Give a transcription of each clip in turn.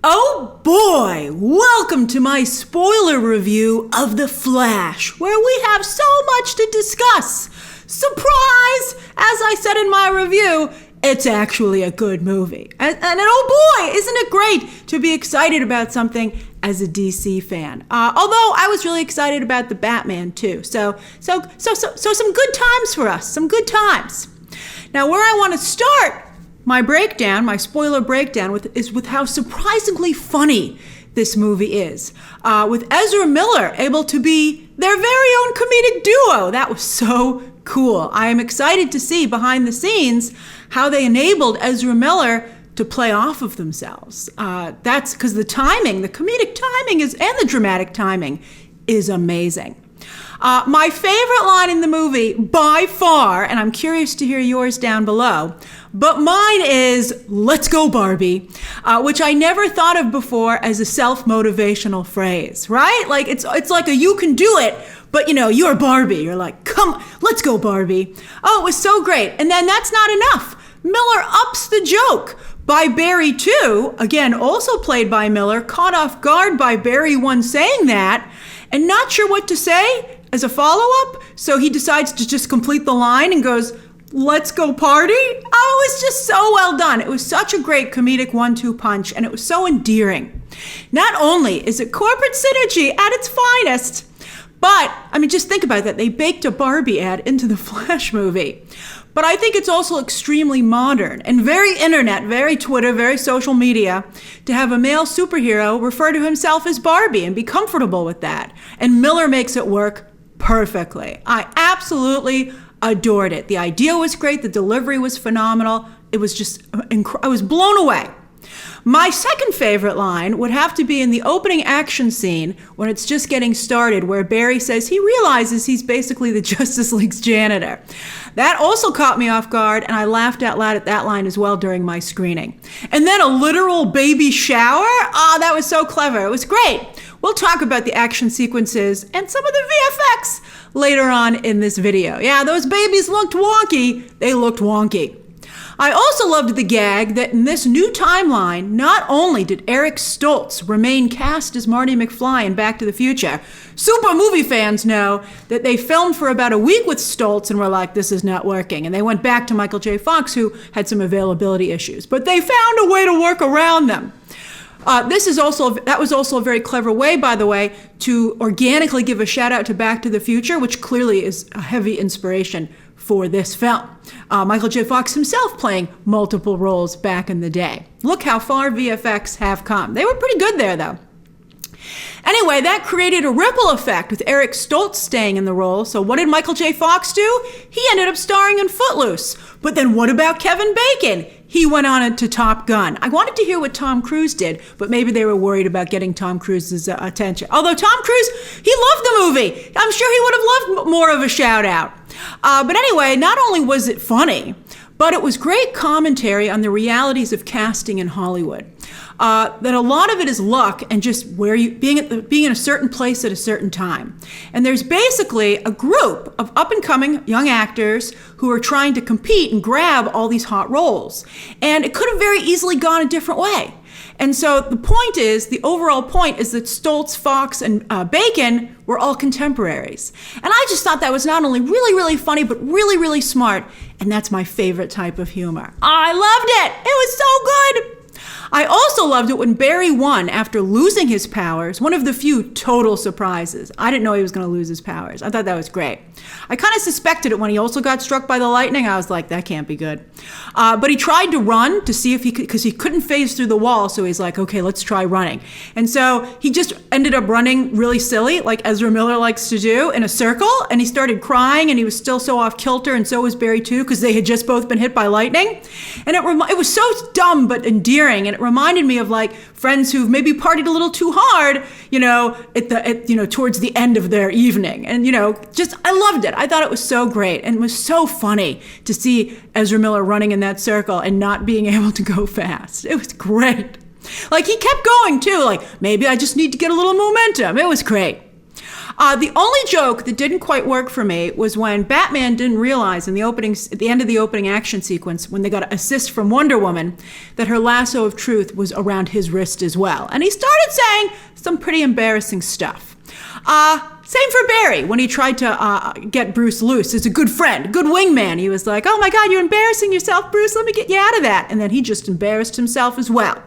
Oh boy, welcome to my spoiler review of The Flash, where we have so much to discuss. Surprise! As I said in my review, it's actually a good movie. And oh boy, isn't it great to be excited about something as a DC fan. Although I was really excited about the Batman too. So some good times for us, some good times. Now where I want to start my spoiler breakdown is with how surprisingly funny this movie is. With Ezra Miller able to be their very own comedic duo. That was so cool. I am excited to see behind the scenes how they enabled Ezra Miller to play off of themselves. That's because the comedic timing and the dramatic timing is amazing. My favorite line in the movie, by far, and I'm curious to hear yours down below, but mine is, "Let's go, Barbie," which I never thought of before as a self-motivational phrase, right? Like, it's like a you can do it, but you're Barbie. You're like, come, let's go, Barbie. Oh, it was so great. And then that's not enough. Miller ups the joke by Barry too, again, also played by Miller, caught off guard by Barry once saying that, and not sure what to say as a follow-up, so he decides to just complete the line and goes, "Let's go party." Oh, it was just so well done. It was such a great comedic 1-2 punch, and it was so endearing. Not only is it corporate synergy at its finest, but, just think about that. They baked a Barbie ad into the Flash movie. But I think it's also extremely modern and very internet, very Twitter, very social media to have a male superhero refer to himself as Barbie and be comfortable with that. And Miller makes it work perfectly. I absolutely adored it. The idea was great. The delivery was phenomenal. It was just, I was blown away. My second favorite line would have to be in the opening action scene when it's just getting started, where Barry says he realizes he's basically the Justice League's janitor. That also caught me off guard, and I laughed out loud at that line as well during my screening. And then a literal baby shower? That was so clever. It was great. We'll talk about the action sequences and some of the VFX later on in this video. Yeah, those babies looked wonky. They looked wonky. I also loved the gag that in this new timeline, not only did Eric Stoltz remain cast as Marty McFly in Back to the Future, super movie fans know that they filmed for about a week with Stoltz and were like, this is not working. And they went back to Michael J. Fox, who had some availability issues. But they found a way to work around them. That was also a very clever way, by the way, to organically give a shout out to Back to the Future, which clearly is a heavy inspiration for this film. Michael J. Fox himself playing multiple roles back in the day. Look how far VFX have come. They were pretty good there, though. Anyway, that created a ripple effect with Eric Stoltz staying in the role. So what did Michael J. Fox do? He ended up starring in Footloose. But then what about Kevin Bacon? He went on to Top Gun. I wanted to hear what Tom Cruise did, but maybe they were worried about getting Tom Cruise's attention. Although Tom Cruise, he loved the movie. I'm sure he would have loved more of a shout out. But anyway, not only was it funny, but it was great commentary on the realities of casting in Hollywood. That a lot of it is luck and just being in a certain place at a certain time. And there's basically a group of up-and-coming young actors who are trying to compete and grab all these hot roles. And it could have very easily gone a different way. And so the overall point is that Stoltz, Fox, and Bacon were all contemporaries. And I just thought that was not only really, really funny, but really, really smart. And that's my favorite type of humor. I loved it. It was so good. I also loved it when Barry won after losing his powers, one of the few total surprises. I didn't know he was going to lose his powers. I thought that was great. I kind of suspected it when he also got struck by the lightning. I was like, that can't be good. But he tried to run to see if he could, because he couldn't phase through the wall. So he's like, okay, let's try running. And so he just ended up running really silly, like Ezra Miller likes to do, in a circle. And he started crying, and he was still so off kilter, and so was Barry too, because they had just both been hit by lightning. And it was so dumb but endearing, and it reminded me of like friends who've maybe partied a little too hard, towards the end of their evening. And, I loved it. I thought it was so great, and it was so funny to see Ezra Miller running in that circle and not being able to go fast. It was great. Like, he kept going too, like, maybe I just need to get a little momentum. It was great. The only joke that didn't quite work for me was when Batman didn't realize at the end of the opening action sequence, when they got an assist from Wonder Woman, that her lasso of truth was around his wrist as well. And he started saying some pretty embarrassing stuff. Same for Barry, when he tried to get Bruce loose as a good friend, good wingman. He was like, oh my God, you're embarrassing yourself, Bruce, let me get you out of that. And then he just embarrassed himself as well.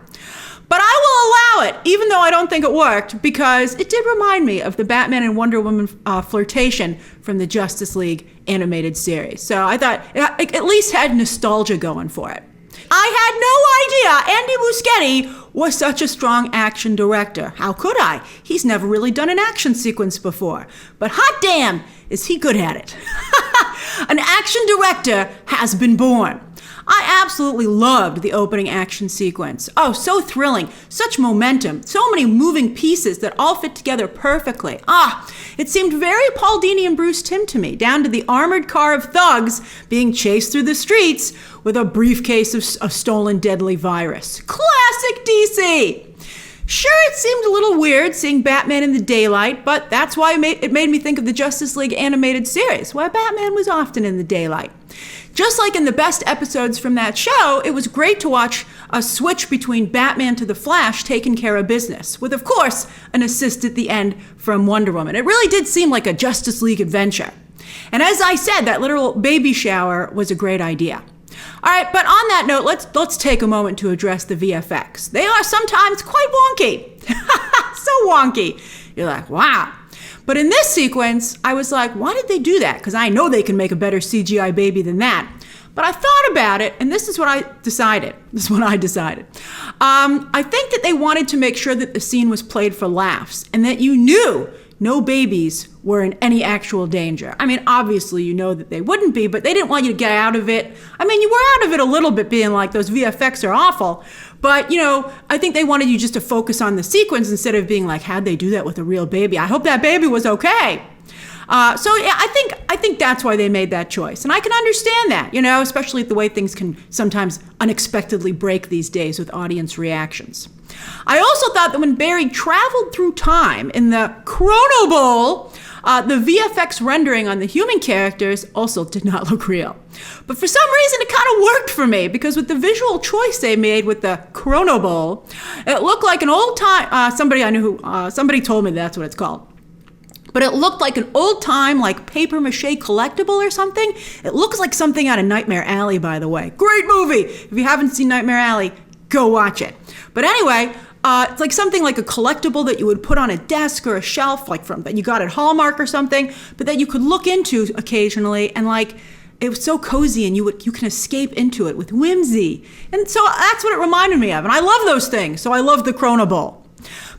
But I will allow it, even though I don't think it worked, because it did remind me of the Batman and Wonder Woman flirtation from the Justice League animated series. So I thought it at least had nostalgia going for it. I had no idea Andy Muschietti was such a strong action director. How could I? He's never really done an action sequence before. But hot damn, is he good at it. An action director has been born. I absolutely loved the opening action sequence. Oh, so thrilling, such momentum, so many moving pieces that all fit together perfectly. It seemed very Paul Dini and Bruce Timm to me, down to the armored car of thugs being chased through the streets with a briefcase of stolen deadly virus. Classic DC! Sure, it seemed a little weird seeing Batman in the daylight, but that's why it made me think of the Justice League animated series, where Batman was often in the daylight. Just like in the best episodes from that show, it was great to watch a switch between Batman to the Flash taking care of business, with, of course, an assist at the end from Wonder Woman. It really did seem like a Justice League adventure. And as I said, that literal baby shower was a great idea. All right, but on that note, let's take a moment to address the VFX. They are sometimes quite wonky. So wonky. You're like, wow. But in this sequence, I was like, why did they do that? Because I know they can make a better CGI baby than that. But I thought about it, and this is what I decided. I think that they wanted to make sure that the scene was played for laughs, and that you knew no babies were in any actual danger. I mean, obviously you know that they wouldn't be, but they didn't want you to get out of it. I mean, you were out of it a little bit, being like, those VFX are awful. But, I think they wanted you just to focus on the sequence instead of being like, how'd they do that with a real baby? I hope that baby was okay. So yeah, I think that's why they made that choice. And I can understand that, especially the way things can sometimes unexpectedly break these days with audience reactions. I also thought that when Barry traveled through time in the Chrono Bowl, the VFX rendering on the human characters also did not look real. But for some reason, it kind of worked for me, because with the visual choice they made with the Chrono Bowl, it looked like an old time, somebody told me that's what it's called. But it looked like an old-time, like, papier-mâché collectible or something. It looks like something out of Nightmare Alley, by the way. Great movie! If you haven't seen Nightmare Alley, go watch it. But anyway, it's like something like a collectible that you would put on a desk or a shelf, like that you got at Hallmark or something, but that you could look into occasionally, and like, it was so cozy, and you can escape into it with whimsy. And so that's what it reminded me of. And I love those things, so I love the Chrono Bowl.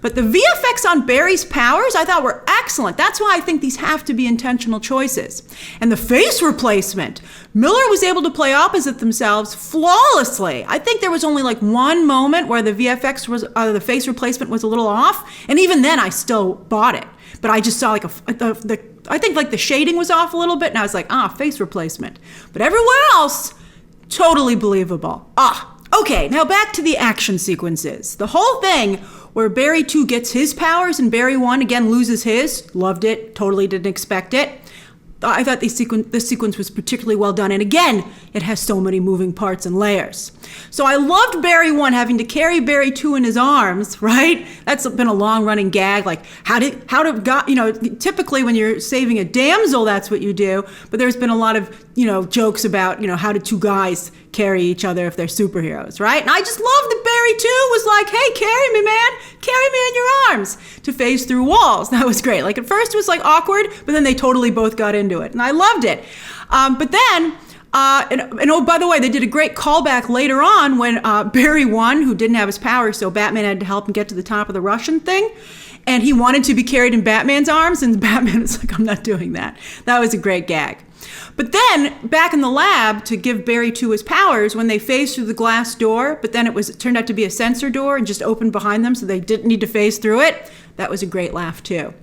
But the VFX on Barry's powers I thought were excellent. That's why I think these have to be intentional choices. And the face replacement, Miller was able to play opposite themselves flawlessly. I think there was only like one moment where the VFX was, the face replacement was a little off. And even then I still bought it. But I just saw like I think like the shading was off a little bit, and I was like, face replacement. But everywhere else, totally believable. Okay, now back to the action sequences. The whole thing where Barry 2 gets his powers and Barry 1 again loses his. Loved it, totally didn't expect it. I thought this sequence was particularly well done. And again, it has so many moving parts and layers. So I loved Barry 1 having to carry Barry 2 in his arms, right? That's been a long running gag. Like typically when you're saving a damsel, that's what you do. But there's been a lot of, jokes about, how do two guys carry each other if they're superheroes, right? And I just love that Barry 2 was like, hey, carry me, man. Carry me in your arms to phase through walls. That was great. Like at first it was like awkward, but then they totally both got into it. And I loved it. But then, by the way, they did a great callback later on when Barry 1, who didn't have his powers, so Batman had to help him get to the top of the Russian thing. And he wanted to be carried in Batman's arms, and Batman was like, I'm not doing that. That was a great gag. But then, back in the lab, to give Barry 2 his powers, when they phased through the glass door, but then it turned out to be a sensor door and just opened behind them, so they didn't need to phase through it, that was a great laugh too.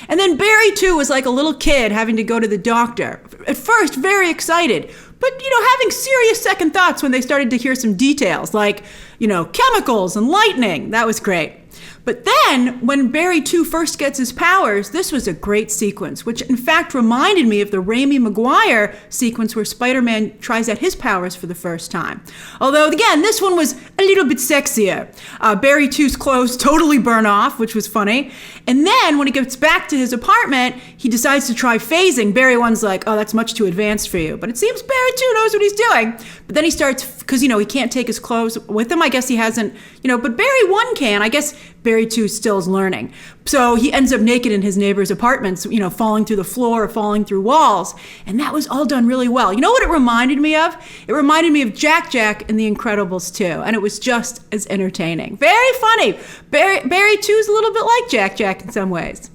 And then Barry 2 was like a little kid having to go to the doctor. At first, very excited, but, having serious second thoughts when they started to hear some details, like, chemicals and lightning. That was great. But then, when Barry 2 first gets his powers, this was a great sequence, which in fact reminded me of the Raimi Maguire sequence where Spider-Man tries out his powers for the first time. Although, again, this one was a little bit sexier. Barry 2's clothes totally burn off, which was funny. And then, when he gets back to his apartment, he decides to try phasing. Barry 1's like, oh, that's much too advanced for you. But it seems Barry 2 knows what he's doing. But then he starts, because, he can't take his clothes with him. I guess he hasn't, but Barry 1 can. I guess Barry 2 still is learning. So he ends up naked in his neighbor's apartments, falling through the floor or falling through walls. And that was all done really well. You know what it reminded me of? It reminded me of Jack in The Incredibles 2. And it was just as entertaining. Very funny. Barry 2 is a little bit like Jack in some ways.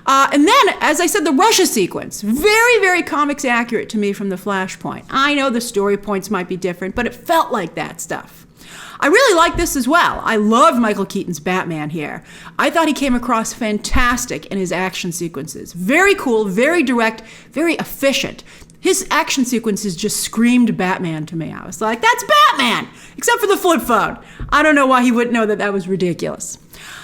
And then, as I said, the Russia sequence, very, very comics accurate to me from the Flashpoint. I know the story points might be different, but it felt like that stuff. I really like this as well. I love Michael Keaton's Batman here. I thought he came across fantastic in his action sequences. Very cool, very direct, very efficient. His action sequences just screamed Batman to me. I was like, that's Batman! Except for the flip phone. I don't know why he wouldn't know that that was ridiculous.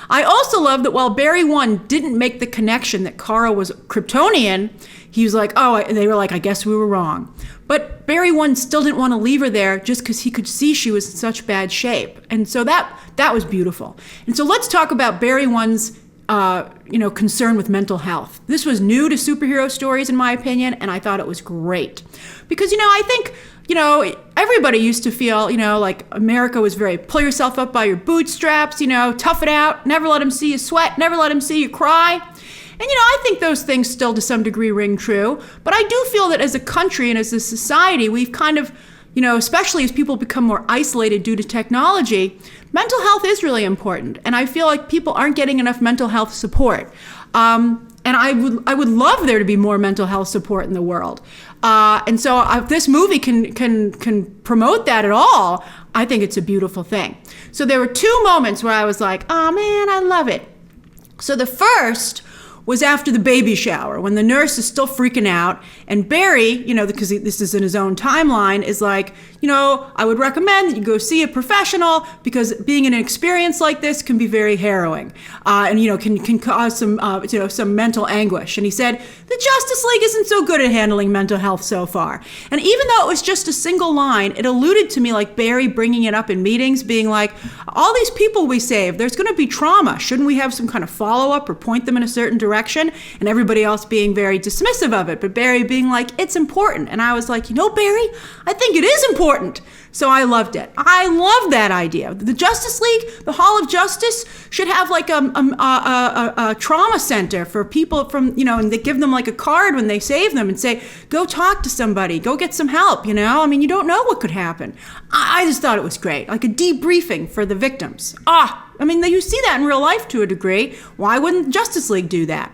I also love that while Barry 1 didn't make the connection that Kara was Kryptonian, he was like, they were like, I guess we were wrong. But Barry 1 still didn't want to leave her there just because he could see she was in such bad shape. And so that was beautiful. And so let's talk about Barry 1's concern with mental health. This was new to superhero stories, in my opinion, and I thought it was great. Because, I think, everybody used to feel, like America was very pull yourself up by your bootstraps, tough it out, never let them see you sweat, never let them see you cry. And, I think those things still to some degree ring true. But I do feel that as a country and as a society, we've kind of, especially as people become more isolated due to technology, mental health is really important. And I feel like people aren't getting enough mental health support. And I would love there to be more mental health support in the world. And so if this movie can promote that at all, I think it's a beautiful thing. So there were 2 moments where I was like, oh man, I love it. So the first was after the baby shower, when the nurse is still freaking out, and Barry, because this is in his own timeline, is like, I would recommend that you go see a professional because being in an experience like this can be very harrowing, and can cause some mental anguish. And he said the Justice League isn't so good at handling mental health so far. And even though it was just a single line, it alluded to me like Barry bringing it up in meetings, being like, all these people we saved, there's going to be trauma. Shouldn't we have some kind of follow-up or point them in a certain direction? And everybody else being very dismissive of it, but Barry being like, it's important. And I was like, Barry, I think it is important. So I loved it. I love that idea. The Justice League, the Hall of Justice, should have like a trauma center for people from, and they give them like a card when they save them and say, go talk to somebody, go get some help, you don't know what could happen. I just thought it was great, like a debriefing for the victims. You see that in real life to a degree. Why wouldn't Justice League do that?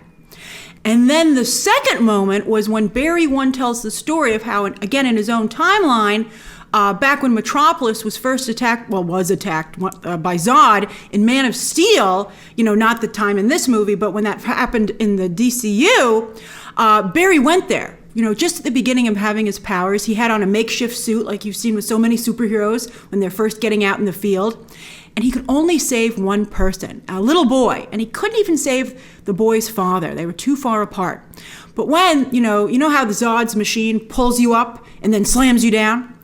And then the second moment was when Barry 1 tells the story of how, again, in his own timeline, back when Metropolis was first attacked by Zod in Man of Steel, not the time in this movie, but when that happened in the DCU, Barry went there. Just at the beginning of having his powers, he had on a makeshift suit like you've seen with so many superheroes when they're first getting out in the field. And he could only save one person, a little boy. And he couldn't even save the boy's father. They were too far apart. But when, you know how the Zod's machine pulls you up and then slams you down?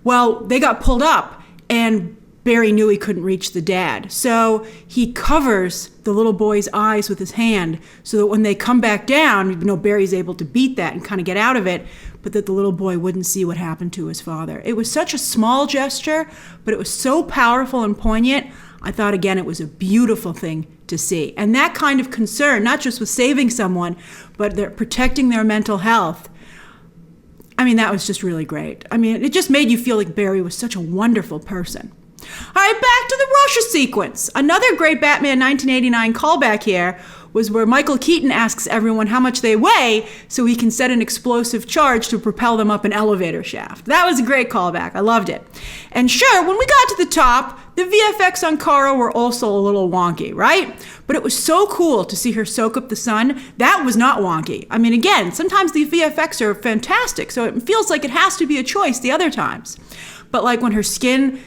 Well, they got pulled up and Barry knew he couldn't reach the dad. So he covers the little boy's eyes with his hand so that when they come back down, Barry's able to beat that and kind of get out of it, but that the little boy wouldn't see what happened to his father. It was such a small gesture, but it was so powerful and poignant. I thought, again, it was a beautiful thing to see. And that kind of concern, not just with saving someone, but they're protecting their mental health. That was just really great. It just made you feel like Barry was such a wonderful person. All right, back to the Russia sequence. Another great Batman 1989 callback here was where Michael Keaton asks everyone how much they weigh so he can set an explosive charge to propel them up an elevator shaft. That was a great callback. I loved it. And sure, when we got to the top, the VFX on Kara were also a little wonky, right? But it was so cool to see her soak up the sun. That was not wonky. Again, sometimes the VFX are fantastic, so it feels like it has to be a choice the other times. But like when her skin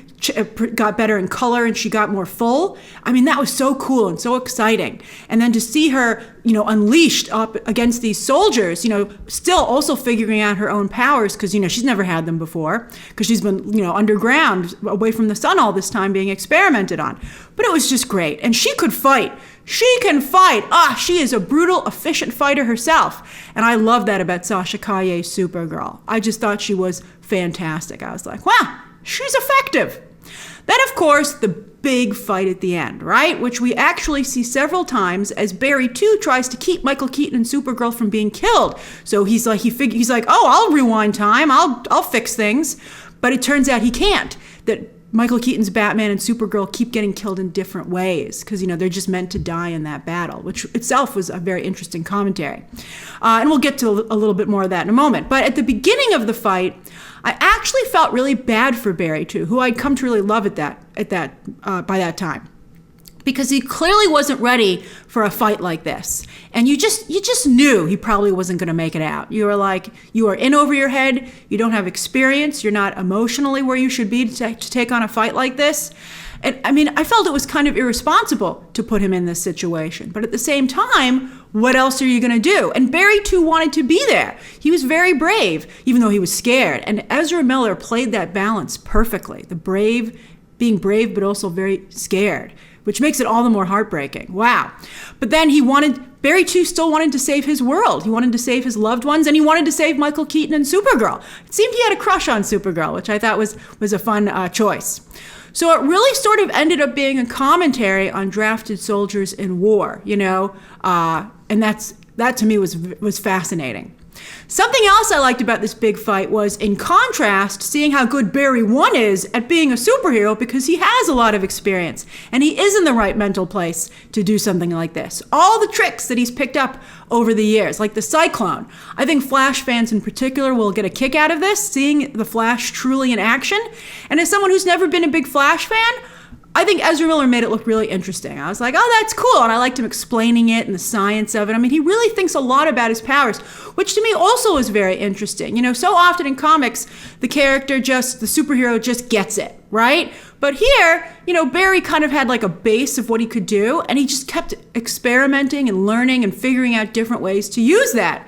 got better in color and she got more full. I mean, that was so cool and so exciting. And then to see her, unleashed up against these soldiers, still also figuring out her own powers because, she's never had them before because she's been, underground away from the sun all this time being experimented on. But it was just great. And she could fight. She can fight. She is a brutal, efficient fighter herself. And I love that about Sasha Calle's Supergirl. I just thought she was fantastic. I was like, wow, she's effective. Then, of course, the big fight at the end, right? Which we actually see several times as Barry, too, tries to keep Michael Keaton and Supergirl from being killed. So he's like, I'll rewind time. I'll fix things. But it turns out he can't. That Michael Keaton's Batman and Supergirl keep getting killed in different ways because, they're just meant to die in that battle, which itself was a very interesting commentary. And we'll get to a little bit more of that in a moment. But at the beginning of the fight, I actually felt really bad for Barry, too, who I'd come to really love by that time. Because he clearly wasn't ready for a fight like this. And you just knew he probably wasn't going to make it out. You were like, you are in over your head. You don't have experience. You're not emotionally where you should be to take on a fight like this. And I mean, I felt it was kind of irresponsible to put him in this situation. But at the same time, what else are you going to do? And Barry, too, wanted to be there. He was very brave, even though he was scared. And Ezra Miller played that balance perfectly. Being brave, but also very scared, which makes it all the more heartbreaking. Wow. But then Barry, too, still wanted to save his world. He wanted to save his loved ones, and he wanted to save Michael Keaton and Supergirl. It seemed he had a crush on Supergirl, which I thought was a fun choice. So it really sort of ended up being a commentary on drafted soldiers in war, and that to me was fascinating. Something else I liked about this big fight was, in contrast, seeing how good Barry 1 is at being a superhero because he has a lot of experience and he is in the right mental place to do something like this. All the tricks that he's picked up over the years, like the Cyclone. I think Flash fans in particular will get a kick out of this, seeing the Flash truly in action. And as someone who's never been a big Flash fan, I think Ezra Miller made it look really interesting. I was like, oh, that's cool. And I liked him explaining it and the science of it. I mean, he really thinks a lot about his powers, which to me also is very interesting. So often in comics, the superhero just gets it, right? But here, Barry kind of had like a base of what he could do, and he just kept experimenting and learning and figuring out different ways to use that.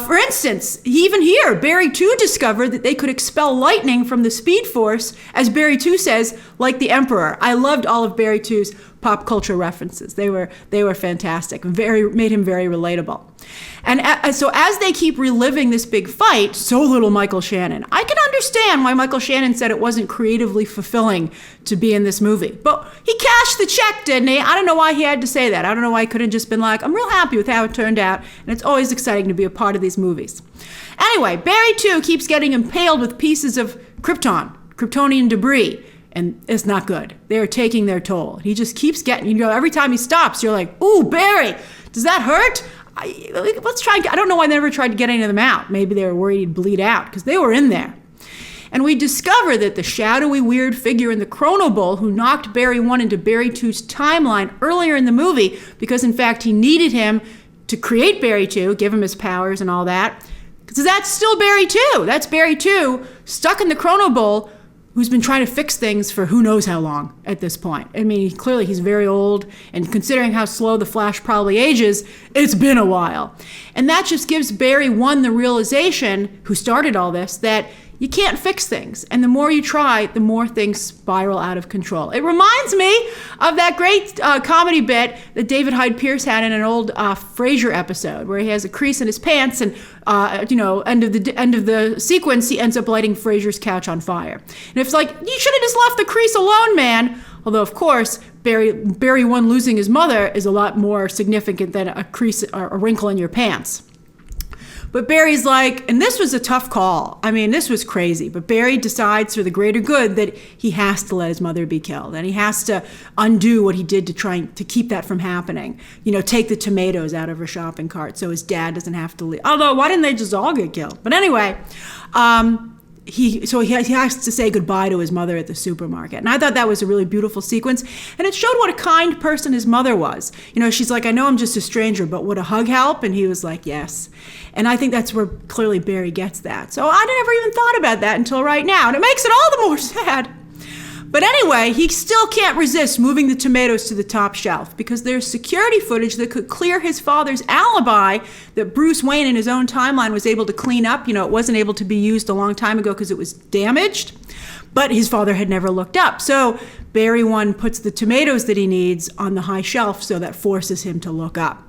For instance, even here, Barry 2 discovered that they could expel lightning from the Speed Force, as Barry 2 says, like the Emperor. I loved all of Barry 2's pop culture references. They were fantastic, made him very relatable. And so as they keep reliving this big fight, so little Michael Shannon. I can understand why Michael Shannon said it wasn't creatively fulfilling to be in this movie. But he cashed the check, didn't he? I don't know why he had to say that. I don't know why he couldn't just been like, I'm real happy with how it turned out, and it's always exciting to be a part of these movies. Anyway, Barry 2 keeps getting impaled with pieces of Kryptonian debris. And it's not good. They're taking their toll. He just keeps getting, every time he stops, you're like, ooh, Barry, does that hurt? Let's try. I don't know why they never tried to get any of them out. Maybe they were worried he'd bleed out because they were in there. And we discover that the shadowy, weird figure in the Chrono Bowl who knocked Barry 1 into Barry 2's timeline earlier in the movie, because in fact he needed him to create Barry 2, give him his powers and all that. Because that's still Barry 2. That's Barry 2 stuck in the Chrono Bowl, who's been trying to fix things for who knows how long at this point. I mean, clearly he's very old, and considering how slow the Flash probably ages, it's been a while. And that just gives Barry 1 the realization, who started all this, that you can't fix things. And the more you try, the more things spiral out of control. It reminds me of that great comedy bit that David Hyde Pierce had in an old Frasier episode, where he has a crease in his pants, and end of the sequence, he ends up lighting Frasier's couch on fire. And it's like, you should have just left the crease alone, man. Although, of course, Barry 1 losing his mother is a lot more significant than a crease or a wrinkle in your pants. But Barry's like, and this was a tough call. I mean, this was crazy. But Barry decides for the greater good that he has to let his mother be killed. And he has to undo what he did to try to keep that from happening. Take the tomatoes out of her shopping cart so his dad doesn't have to leave. Although, why didn't they just all get killed? But anyway, he has to say goodbye to his mother at the supermarket. And I thought that was a really beautiful sequence. And it showed what a kind person his mother was. She's like, I know I'm just a stranger, but would a hug help? And he was like, yes. And I think that's where clearly Barry gets that. So I never even thought about that until right now. And it makes it all the more sad. But anyway, he still can't resist moving the tomatoes to the top shelf because there's security footage that could clear his father's alibi that Bruce Wayne in his own timeline was able to clean up. You know, it wasn't able to be used a long time ago because it was damaged, but his father had never looked up. So Barry 1 puts the tomatoes that he needs on the high shelf, so that forces him to look up.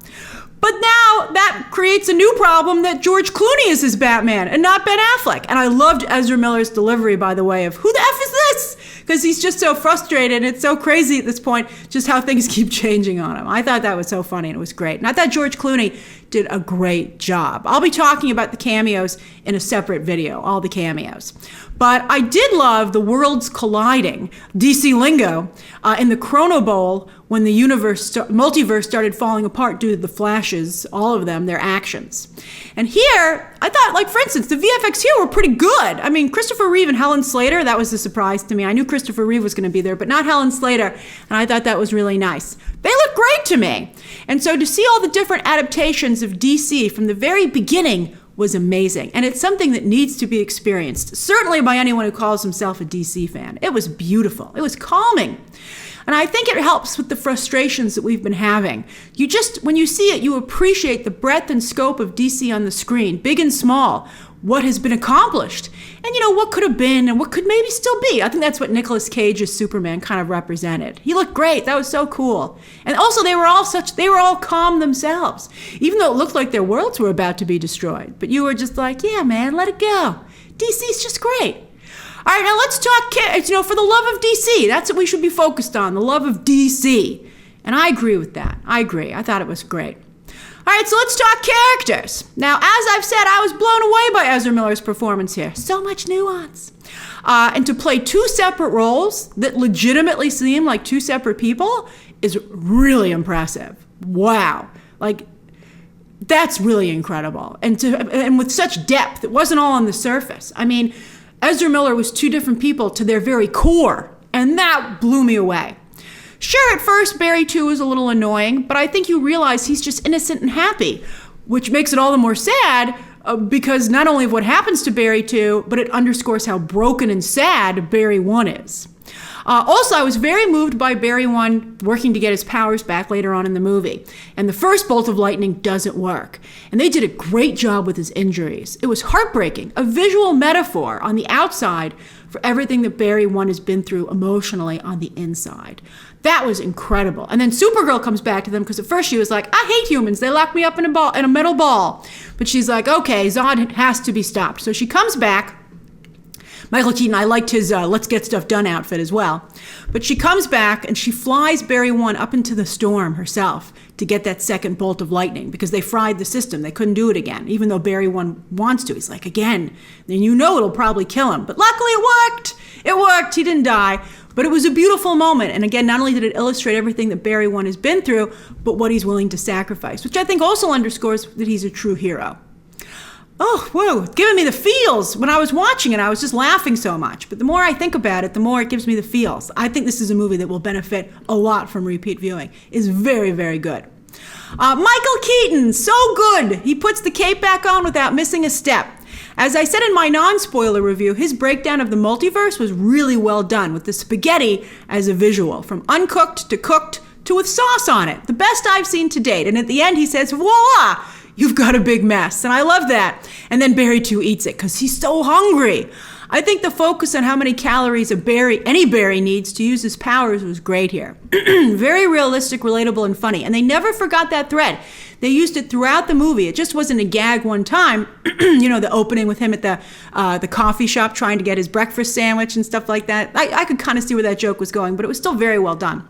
But now that creates a new problem that George Clooney is his Batman and not Ben Affleck. And I loved Ezra Miller's delivery, by the way, of who the F is this? Because he's just so frustrated and it's so crazy at this point just how things keep changing on him. I thought that was so funny and it was great. And I thought George Clooney did a great job. I'll be talking about the cameos in a separate video, all the cameos. But I did love the worlds colliding, DC lingo, in the Chrono Bowl when the multiverse started falling apart due to the Flashes, all of them, their actions. And here, I thought, like, for instance, the VFX here were pretty good. I mean, Christopher Reeve and Helen Slater, that was a surprise to me. I knew Christopher Reeve was going to be there, but not Helen Slater, and I thought that was really nice. They look great to me. And so to see all the different adaptations of DC from the very beginning was amazing. And it's something that needs to be experienced, certainly by anyone who calls himself a DC fan. It was beautiful. It was calming. And I think it helps with the frustrations that we've been having. You just, when you see it, you appreciate the breadth and scope of DC on the screen, big and small, what has been accomplished, and you know, what could have been and what could maybe still be. I think that's what Nicolas Cage's Superman kind of represented. He looked great. That was so cool. And also they were all calm themselves, even though it looked like their worlds were about to be destroyed. But you were just like, yeah, man, let it go. DC's just great. All right, now let's talk, you know, for the love of DC. That's what we should be focused on, the love of DC. And I agree with that. I agree. I thought it was great. All right, so let's talk characters. Now, as I've said, I was blown away by Ezra Miller's performance here. So much nuance. And to play two separate roles that legitimately seem like two separate people is really impressive. Wow. Like, that's really incredible. And with such depth, it wasn't all on the surface. I mean, Ezra Miller was two different people to their very core, and that blew me away. Sure, at first, Barry 2 is a little annoying, but I think you realize he's just innocent and happy, which makes it all the more sad because not only of what happens to Barry 2, but it underscores how broken and sad Barry 1 is. Also, I was very moved by Barry 1 working to get his powers back later on in the movie. And the first bolt of lightning doesn't work. And they did a great job with his injuries. It was heartbreaking, a visual metaphor on the outside for everything that Barry 1 has been through emotionally on the inside. That was incredible. And then Supergirl comes back to them because at first she was like, I hate humans. They lock me up in a metal ball. But she's like, okay, Zod has to be stopped. So she comes back. Michael Keaton, I liked his Let's Get Stuff Done outfit as well. But she comes back and she flies Barry 1 up into the storm herself to get that second bolt of lightning because they fried the system. They couldn't do it again, even though Barry 1 wants to. He's like, again, then you know it'll probably kill him. But luckily it worked. It worked. He didn't die. But it was a beautiful moment. And again, not only did it illustrate everything that Barry 1 has been through, but what he's willing to sacrifice, which I think also underscores that he's a true hero. Oh, whoa, giving me the feels. When I was watching it, I was just laughing so much. But the more I think about it, the more it gives me the feels. I think this is a movie that will benefit a lot from repeat viewing. It's very, very good. Michael Keaton, so good. He puts the cape back on without missing a step. As I said in my non-spoiler review, his breakdown of the multiverse was really well done with the spaghetti as a visual, from uncooked to cooked to with sauce on it. The best I've seen to date. And at the end, he says, voila! You've got a big mess. And I love that. And then Barry 2 eats it because he's so hungry. I think the focus on how many calories any Barry needs to use his powers was great here. Very realistic, relatable, and funny. And they never forgot that thread. They used it throughout the movie. It just wasn't a gag one time. You know, the opening with him at the coffee shop trying to get his breakfast sandwich and stuff like that. I could kind of see where that joke was going, but it was still very well done.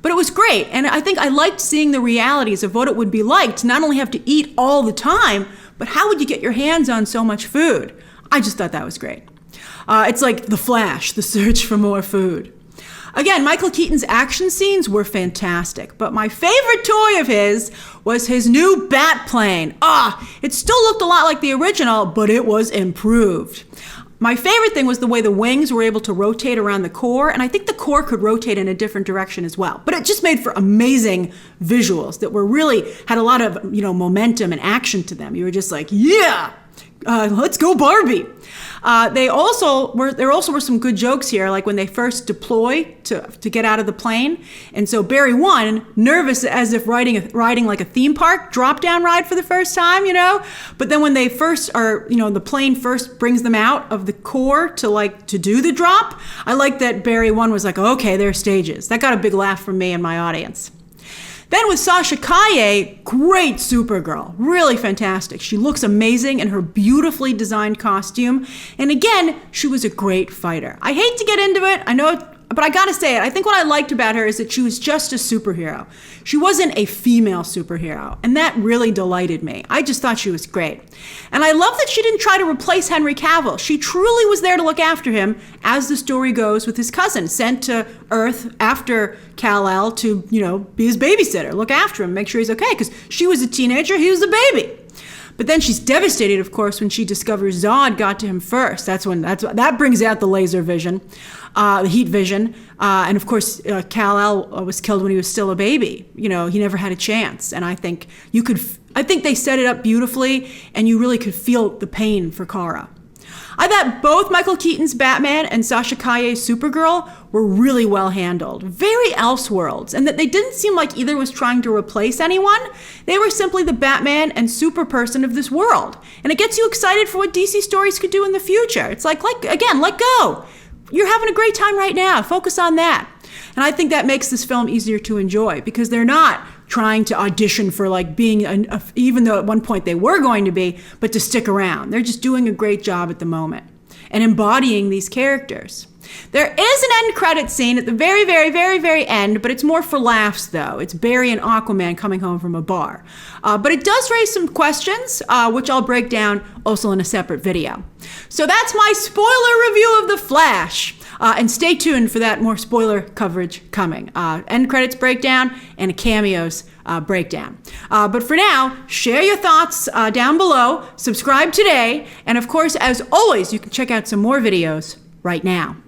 But it was great, and I think I liked seeing the realities of what it would be like to not only have to eat all the time, but how would you get your hands on so much food? I just thought that was great. It's like The Flash, the search for more food. Again, Michael Keaton's action scenes were fantastic, but my favorite toy of his was his new Batplane. It still looked a lot like the original, but it was improved. My favorite thing was the way the wings were able to rotate around the core, and I think the core could rotate in a different direction as well. But it just made for amazing visuals that were really had a lot of, momentum and action to them. You were just like, yeah! Let's go Barbie. There also were some good jokes here, like when they first deploy to get out of the plane. And so Barry 1, nervous as if riding like a theme park drop down ride for the first time, But then when they first are, the plane first brings them out of the core to do the drop, I like that Barry 1 was like, okay, there are stages. That got a big laugh from me and my audience. Then with Sasha Calle, great Supergirl, really fantastic. She looks amazing in her beautifully designed costume. And again, she was a great fighter. I hate to get into it, I know, but I gotta say it. I think what I liked about her is that she was just a superhero. She wasn't a female superhero, and that really delighted me. I just thought she was great. And I love that she didn't try to replace Henry Cavill. She truly was there to look after him, as the story goes, with his cousin, sent to Earth after Kal-El to, be his babysitter, look after him, make sure he's okay, because she was a teenager, he was a baby. But then she's devastated, of course, when she discovers Zod got to him first. That brings out the laser vision, the heat vision. And of course, Kal-El was killed when he was still a baby. He never had a chance. And I think they set it up beautifully, and you really could feel the pain for Kara. I thought both Michael Keaton's Batman and Sasha Calle's Supergirl were really well handled, very Elseworlds, and that they didn't seem like either was trying to replace anyone. They were simply the Batman and super person of this world. And it gets you excited for what DC stories could do in the future. It's like again, let go. You're having a great time right now. Focus on that. And I think that makes this film easier to enjoy because they're not trying to audition for being, even though at one point they were going to be, but to stick around. They're just doing a great job at the moment and embodying these characters. There is an end credit scene at the very, very, very, very end, but it's more for laughs though. It's Barry and Aquaman coming home from a bar. But it does raise some questions, which I'll break down also in a separate video. So that's my spoiler review of The Flash. And stay tuned for that more spoiler coverage coming. End credits breakdown and a cameos breakdown. But for now, share your thoughts down below, subscribe today, and of course, as always, you can check out some more videos right now.